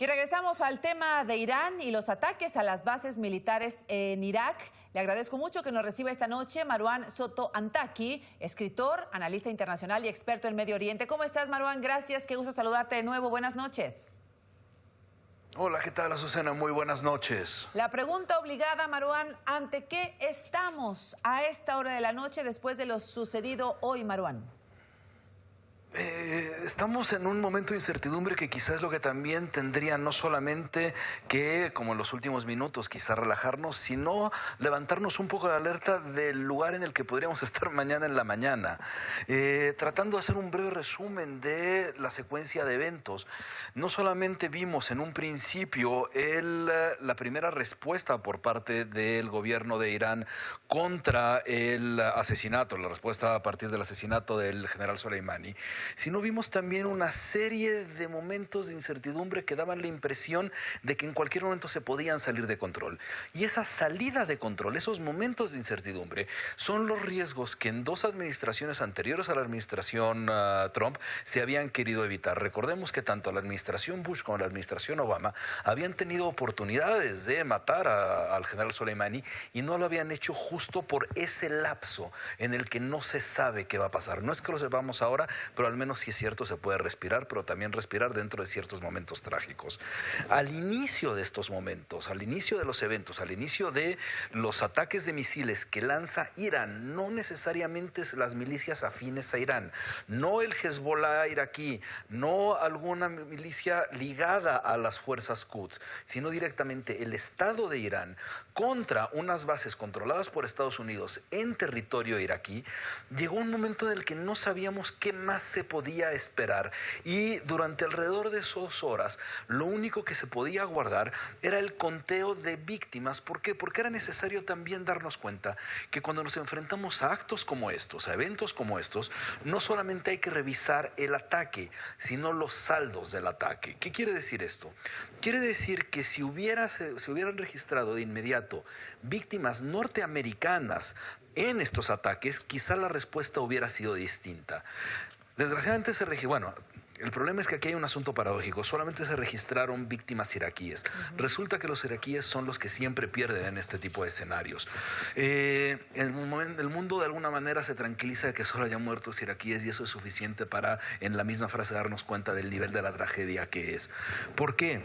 regresamos al tema de Irán y los ataques a las bases militares en Irak. Le agradezco mucho que nos reciba esta noche Marwan Soto Antaki, escritor, analista internacional y experto en Medio Oriente. ¿Cómo estás, Marwan? Gracias, qué gusto saludarte de nuevo. Buenas noches. Hola, ¿qué tal, Azucena? Muy buenas noches. La pregunta obligada, Marwan, ¿ante qué estamos a esta hora de la noche después de lo sucedido hoy, Marwan? Estamos en un momento de incertidumbre que quizás es lo que también tendría no solamente que, como en los últimos minutos, quizás relajarnos, sino levantarnos un poco la alerta del lugar en el que podríamos estar mañana en la mañana. Tratando de hacer un breve resumen de la secuencia de eventos. No solamente vimos en un principio la primera respuesta por parte del gobierno de Irán contra el asesinato, la respuesta a partir del asesinato del general Soleimani, sino vimos también una serie de momentos de incertidumbre que daban la impresión de que en cualquier momento se podían salir de control. Y esa salida de control, esos momentos de incertidumbre, son los riesgos que en dos administraciones anteriores a la administración Trump se habían querido evitar. Recordemos que tanto la administración Bush como la administración Obama habían tenido oportunidades de matar al general Soleimani y no lo habían hecho justo por ese lapso en el que no se sabe qué va a pasar. No es que lo sepamos ahora, pero al menos sí es cierto, se puede respirar, pero también respirar dentro de ciertos momentos trágicos. Al inicio de estos momentos, al inicio de los eventos, al inicio de los ataques de misiles que lanza Irán, no necesariamente las milicias afines a Irán, no el Hezbollah iraquí, no alguna milicia ligada a las fuerzas Quds, sino directamente el Estado de Irán contra unas bases controladas por Estados Unidos en territorio iraquí, llegó un momento en el que no sabíamos qué más se podía esperar y durante alrededor de esas horas lo único que se podía guardar era el conteo de víctimas. ¿Por qué? Porque era necesario también darnos cuenta que cuando nos enfrentamos a actos como estos, a eventos como estos, no solamente hay que revisar el ataque, sino los saldos del ataque. ¿Qué quiere decir esto? Quiere decir que si hubieran registrado de inmediato víctimas norteamericanas en estos ataques, quizá la respuesta hubiera sido distinta. Desgraciadamente el problema es que aquí hay un asunto paradójico. Solamente se registraron víctimas iraquíes. Resulta que los iraquíes son los que siempre pierden en este tipo de escenarios. El mundo de alguna manera se tranquiliza de que solo haya muertos iraquíes y eso es suficiente para, en la misma frase, darnos cuenta del nivel de la tragedia que es. ¿Por qué?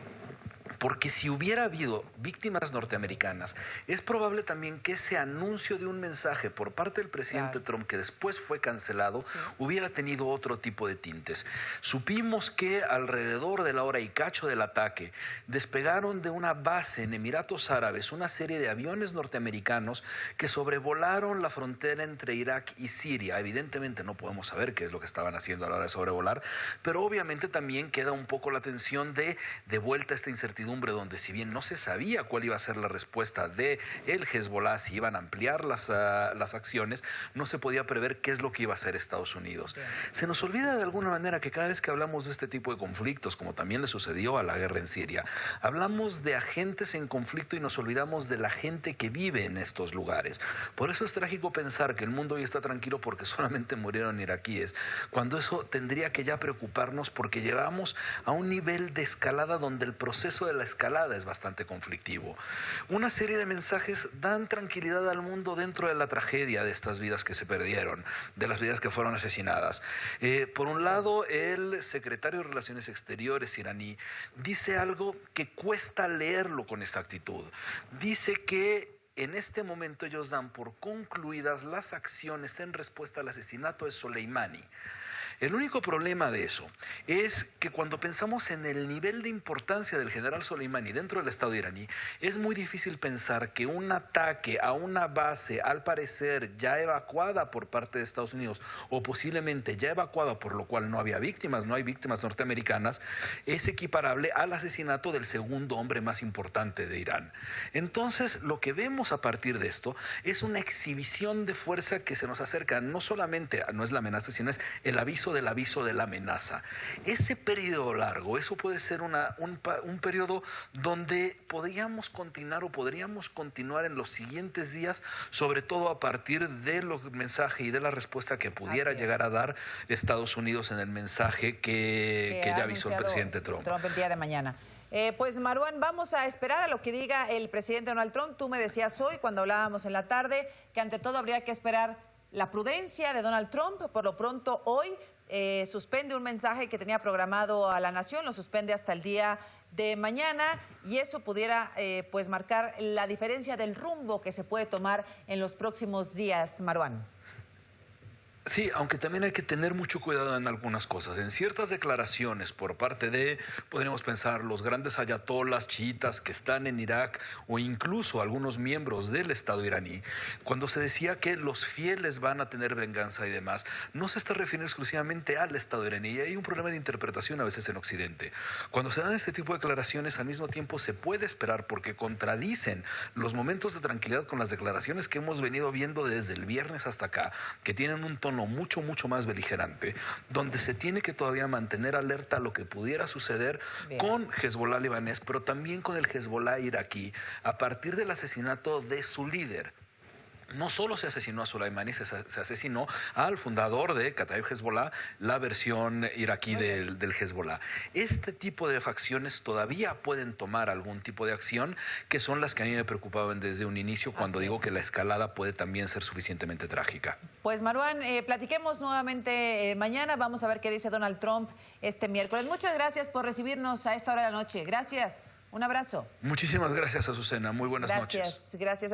Porque si hubiera habido víctimas norteamericanas, es probable también que ese anuncio de un mensaje por parte del presidente Trump, que después fue cancelado, hubiera tenido otro tipo de tintes. Supimos que alrededor de la hora y cacho del ataque, despegaron de una base en Emiratos Árabes una serie de aviones norteamericanos que sobrevolaron la frontera entre Irak y Siria. Evidentemente no podemos saber qué es lo que estaban haciendo a la hora de sobrevolar, pero obviamente también queda un poco la tensión de vuelta a esta incertidumbre, donde si bien no se sabía cuál iba a ser la respuesta de el Hezbollah, si iban a ampliar las acciones, no se podía prever qué es lo que iba a hacer Estados Unidos. Se nos olvida de alguna manera que cada vez que hablamos de este tipo de conflictos, como también le sucedió a la guerra en Siria, hablamos de agentes en conflicto y nos olvidamos de la gente que vive en estos lugares. Por eso es trágico pensar que el mundo hoy está tranquilo porque solamente murieron iraquíes, cuando eso tendría que ya preocuparnos porque llevamos a un nivel de escalada donde el proceso de la escalada es bastante conflictivo. Una serie de mensajes dan tranquilidad al mundo dentro de la tragedia de estas vidas que se perdieron, de las vidas que fueron asesinadas. Por un lado, el secretario de Relaciones Exteriores iraní dice algo que cuesta leerlo con exactitud. Dice que en este momento ellos dan por concluidas las acciones en respuesta al asesinato de Soleimani. El único problema de eso es que cuando pensamos en el nivel de importancia del general Soleimani dentro del Estado iraní, es muy difícil pensar que un ataque a una base, al parecer ya evacuada por parte de Estados Unidos, o posiblemente ya evacuada, por lo cual no había víctimas, no hay víctimas norteamericanas, es equiparable al asesinato del segundo hombre más importante de Irán. Entonces, lo que vemos a partir de esto es una exhibición de fuerza que se nos acerca, no solamente, no es la amenaza, sino es el aviso de la amenaza. Ese periodo largo, eso puede ser un periodo donde podríamos continuar en los siguientes días, sobre todo a partir del mensaje y de la respuesta que pudiera llegar a dar Estados Unidos en el mensaje que ya avisó el presidente Trump. El día de mañana. Pues Marwan, vamos a esperar a lo que diga el presidente Donald Trump. Tú me decías hoy, cuando hablábamos en la tarde, que ante todo habría que esperar la prudencia de Donald Trump. Por lo pronto, hoy suspende un mensaje que tenía programado a la nación, lo suspende hasta el día de mañana, y eso pudiera pues marcar la diferencia del rumbo que se puede tomar en los próximos días, Marwan. Sí, aunque también hay que tener mucho cuidado en algunas cosas. En ciertas declaraciones por parte de, podríamos pensar, los grandes ayatolas chiitas que están en Irak o incluso algunos miembros del Estado iraní, cuando se decía que los fieles van a tener venganza y demás, no se está refiriendo exclusivamente al Estado iraní. Y hay un problema de interpretación a veces en Occidente. Cuando se dan este tipo de declaraciones, al mismo tiempo se puede esperar, porque contradicen los momentos de tranquilidad con las declaraciones que hemos venido viendo desde el viernes hasta acá, que tienen un tono mucho más beligerante, donde se tiene que todavía mantener alerta a lo que pudiera suceder con Hezbollah libanés, pero también con el Hezbollah iraquí, a partir del asesinato de su líder. No solo se asesinó a Soleimani, se asesinó al fundador de Kataib Hezbollah, la versión iraquí del Hezbollah. Este tipo de facciones todavía pueden tomar algún tipo de acción, que son las que a mí me preocupaban desde un inicio, cuando digo que la escalada puede también ser suficientemente trágica. Pues Marwan, platiquemos nuevamente mañana. Vamos a ver qué dice Donald Trump este miércoles. Muchas gracias por recibirnos a esta hora de la noche. Gracias. Un abrazo. Muchísimas gracias, Azucena. Muy buenas noches. Gracias.